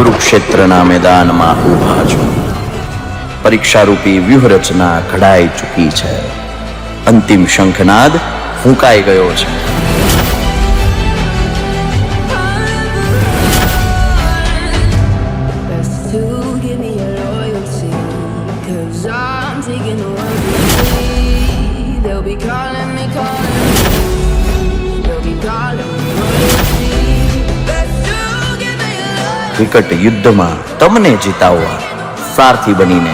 કુરુક્ષેત્રના મેદાનમાં ઊભા છો. પરીક્ષારૂપી વ્યૂહરચના ઘડાઈ ચૂકી છે. અંતિમ શંખનાદ ફૂંકાઈ ગયો છે. વિકટ યુદ્ધમાં તમને જીતાવવા સારથી બનીને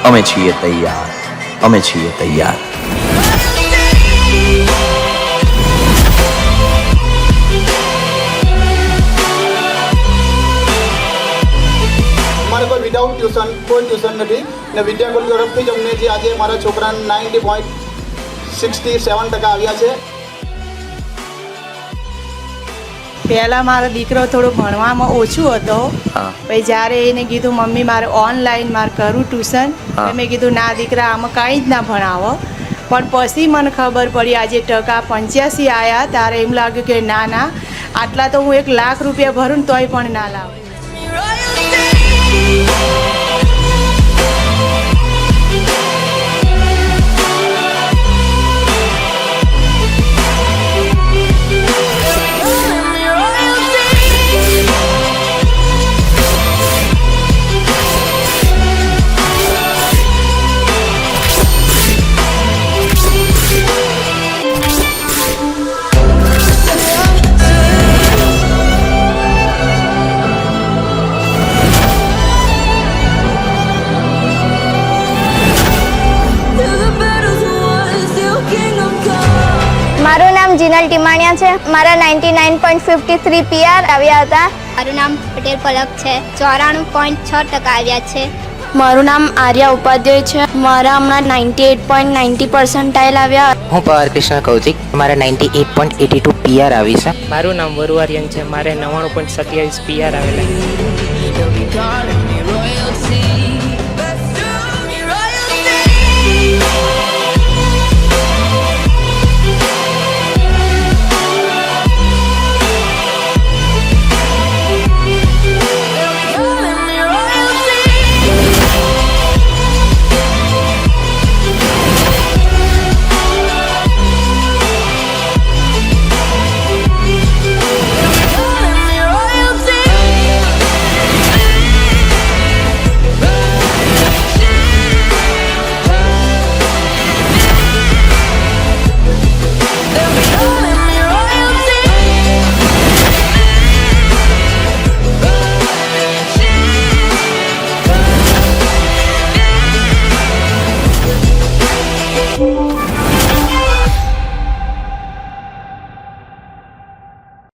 અમે છીએ તૈયાર. અમે છીએ તૈયાર. અમારે કોઈ વિધાઉટ ટ્યુશન કોઈ ટ્યુશન નથી ને વિદ્યાકુલ તરફથી જ અમને જે આજે મારા છોકરાને 90.67% આવ્યા છે. પહેલાં મારો દીકરો થોડો ભણવામાં ઓછું હતો. પછી જ્યારે એને કીધું મમ્મી મારે ઓનલાઈન મારે કરું ટ્યુશન, મેં કીધું ના દીકરા આમાં કાંઈ જ ના ભણાવો. પણ પછી મને ખબર પડી આજે ટકા 85 આવ્યા ત્યારે એમ લાગ્યું કે ના ના આટલા તો હું 1 લાખ રૂપિયા ભરું ને તોય પણ ના લાવું. મારું નામ જીનલ ટીમાણિયા છે. મારા 99.53 PR આવ્યા હતા. મારું નામ પટેલ પલક છે. 94.6% આવ્યા છે. મારું નામ આર્યા ઉપાધ્યાય છે. મારા હમણાં 98.90% આવ્યા. હું પવાર કૃષ્ણ કૌશિક. મારા 98.82 PR આવી છે. મારું નામ વરુ આર્યન છે. મારે 99.27 PR આવેલા.